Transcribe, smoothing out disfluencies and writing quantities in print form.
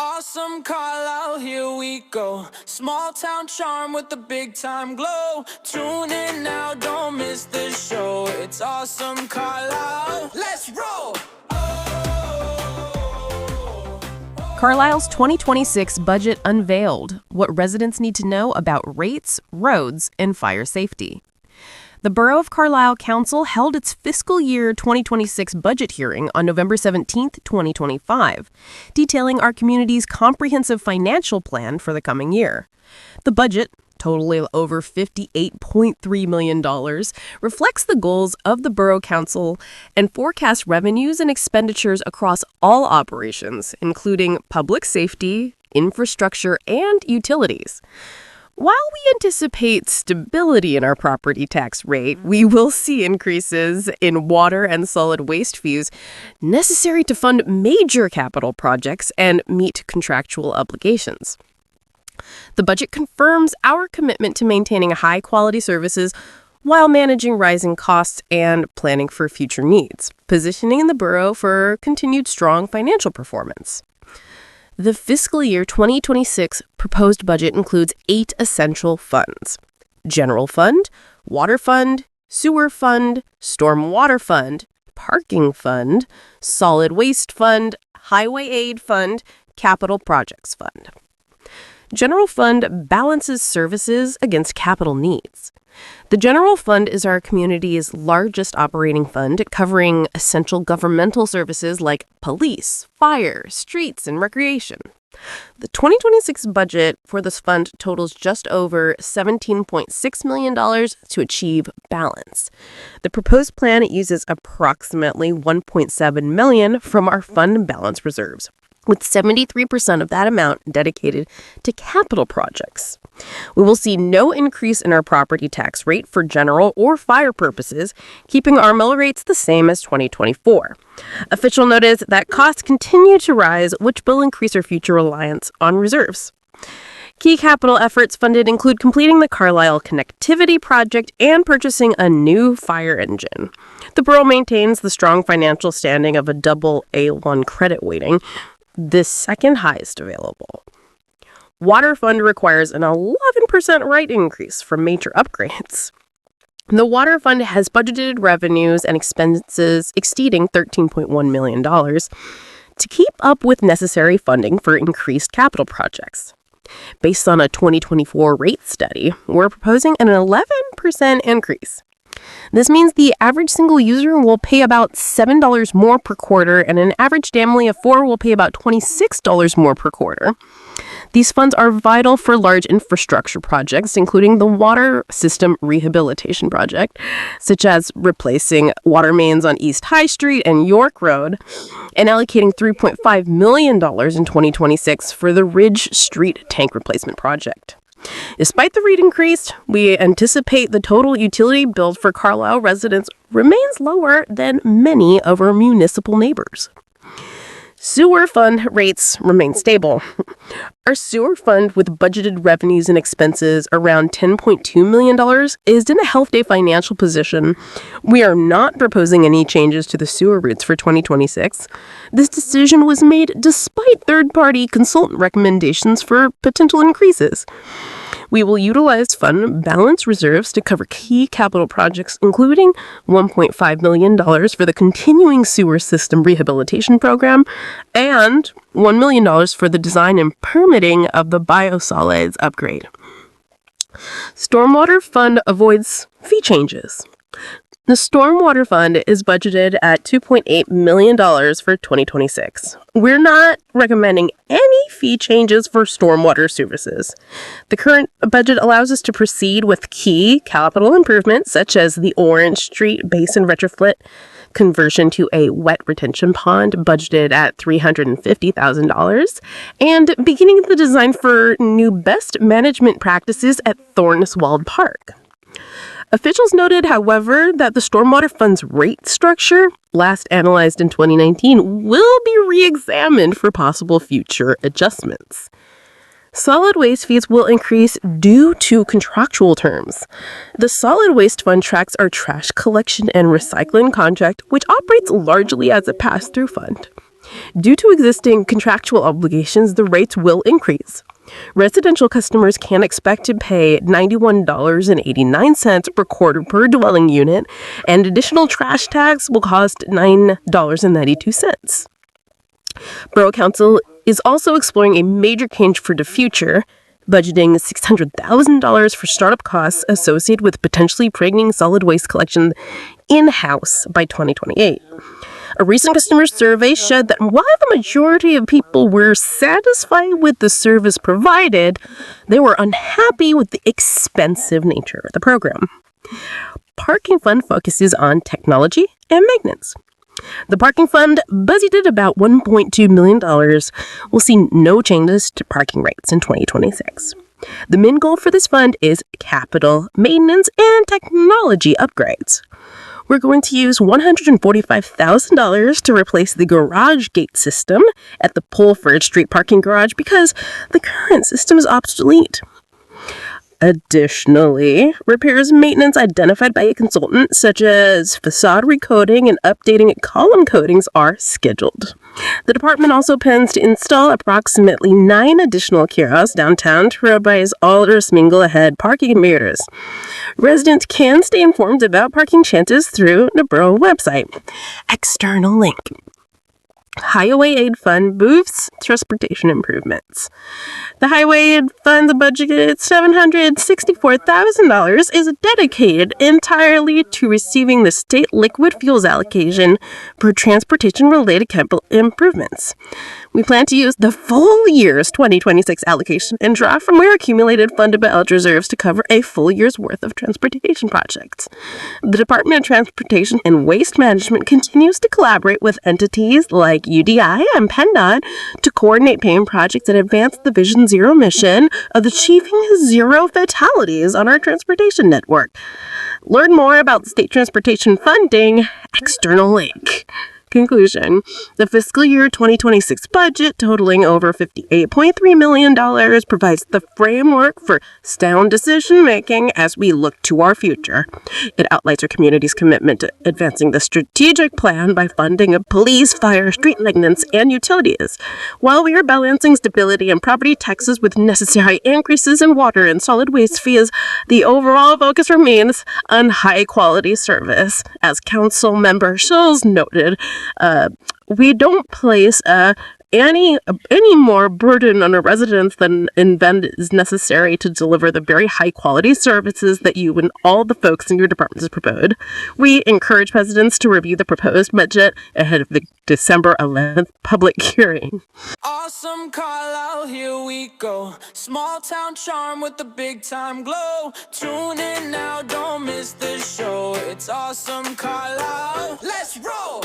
Awesome Carlisle, here we go. Small town charm with the big time glow. Tune in now, don't miss the show. It's Awesome Carlisle. Let's roll! Carlisle's 2026 budget unveiled what residents need to know about rates, roads, and fire safety. The Borough of Carlisle Council held its fiscal year 2026 budget hearing on November 17, 2025, detailing our community's comprehensive financial plan for the coming year. The budget, totaling over $58.3 million, reflects the goals of the Borough Council and forecasts revenues and expenditures across all operations, including public safety, infrastructure, and utilities. While we anticipate stability in our property tax rate, we will see increases in water and solid waste fees necessary to fund major capital projects and meet contractual obligations. The budget confirms our commitment to maintaining high-quality services while managing rising costs and planning for future needs, positioning the borough for continued strong financial performance. The fiscal year 2026 proposed budget includes 8 essential funds: General Fund, Water Fund, Sewer Fund, Stormwater Fund, Parking Fund, Solid Waste Fund, Highway Aid Fund, Capital Projects Fund. General Fund balances services against capital needs. The General Fund is our community's largest operating fund, covering essential governmental services like police, fire, streets, and recreation. The 2026 budget for this fund totals just over $17.6 million to achieve balance. The proposed plan uses approximately $1.7 million from our fund balance reserves, with 73% of that amount dedicated to capital projects. We will see no increase in our property tax rate for general or fire purposes, keeping our mill rates the same as 2024. Official note is that costs continue to rise, which will increase our future reliance on reserves. Key capital efforts funded include completing the Carlisle Connectivity Project and purchasing a new fire engine. The borough maintains the strong financial standing of a double A1 credit weighting, the second highest available. Water Fund requires an 11% rate increase for major upgrades. The Water Fund has budgeted revenues and expenses exceeding $13.1 million to keep up with necessary funding for increased capital projects. Based on a 2024 rate study, we're proposing an 11% increase. This means the average single user will pay about $7 more per quarter, and an average family of 4 will pay about $26 more per quarter. These funds are vital for large infrastructure projects, including the water system rehabilitation project, such as replacing water mains on East High Street and York Road, and allocating $3.5 million in 2026 for the Ridge Street tank replacement project. Despite the rate increase, we anticipate the total utility bill for Carlisle residents remains lower than many of our municipal neighbors. Sewer Fund rates remain stable. Our Sewer Fund, with budgeted revenues and expenses around $10.2 million, is in a healthy financial position. We are not proposing any changes to the sewer routes for 2026. This decision was made despite third-party consultant recommendations for potential increases. We will utilize fund balance reserves to cover key capital projects, including $1.5 million for the continuing sewer system rehabilitation program and $1 million for the design and permitting of the biosolids upgrade. Stormwater Fund avoids fee changes. The Stormwater Fund is budgeted at $2.8 million for 2026. We're not recommending any fee changes for stormwater services. The current budget allows us to proceed with key capital improvements, such as the Orange Street Basin retrofit conversion to a wet retention pond, budgeted at $350,000, and beginning the design for new best management practices at Thornswald Park. Officials noted, however, that the Stormwater Fund's rate structure, last analyzed in 2019, will be re-examined for possible future adjustments. Solid waste fees will increase due to contractual terms. The Solid Waste Fund tracks our trash collection and recycling contract, which operates largely as a pass-through fund. Due to existing contractual obligations, the rates will increase. Residential customers can expect to pay $91.89 per quarter per dwelling unit, and additional trash tags will cost $9.92. Borough Council is also exploring a major change for the future, budgeting $600,000 for startup costs associated with potentially bringing solid waste collection in-house by 2028. A recent customer survey showed that while the majority of people were satisfied with the service provided, they were unhappy with the expensive nature of the program. Parking Fund focuses on technology and maintenance. The Parking Fund, budgeted about $1.2 million, will see no changes to parking rates in 2026. The main goal for this fund is capital, maintenance, and technology upgrades. We're going to use $145,000 to replace the garage gate system at the Pulford Street parking garage because the current system is obsolete. Additionally, repairs and maintenance identified by a consultant, such as facade recoating and updating column coatings, are scheduled. The department also plans to install approximately 9 additional kiosks downtown to revise Alders Mingle Ahead parking meters. Residents can stay informed about parking chances through the borough website. External link. Highway Aid Fund boosts transportation improvements. The Highway Aid Fund's budgeted $764,000 is dedicated entirely to receiving the state liquid fuels allocation for transportation-related capital improvements. We plan to use the full year's 2026 allocation and draw from our accumulated funded ballot reserves to cover a full year's worth of transportation projects. The Department of Transportation and Waste Management continues to collaborate with entities like UDI and PennDOT to coordinate payment projects that advance the Vision Zero mission of achieving zero fatalities on our transportation network. Learn more about state transportation funding, external link. Conclusion. The fiscal year 2026 budget, totaling over $58.3 million, provides the framework for sound decision-making as we look to our future. It outlines our community's commitment to advancing the strategic plan by funding of police, fire, street maintenance, and utilities, while we are balancing stability and property taxes with necessary increases in water and solid waste fees. The overall focus remains on high-quality service. As Council Member Schulz noted, we don't place any more burden on our residents than is necessary to deliver the very high quality services that you and all the folks in your departments have proposed. We encourage residents to review the proposed budget ahead of the December 11th public hearing. Awesome Carlisle, here we go. Small town charm with the big time glow. Tune in now, don't miss this show. It's awesome Carlisle. Let's roll!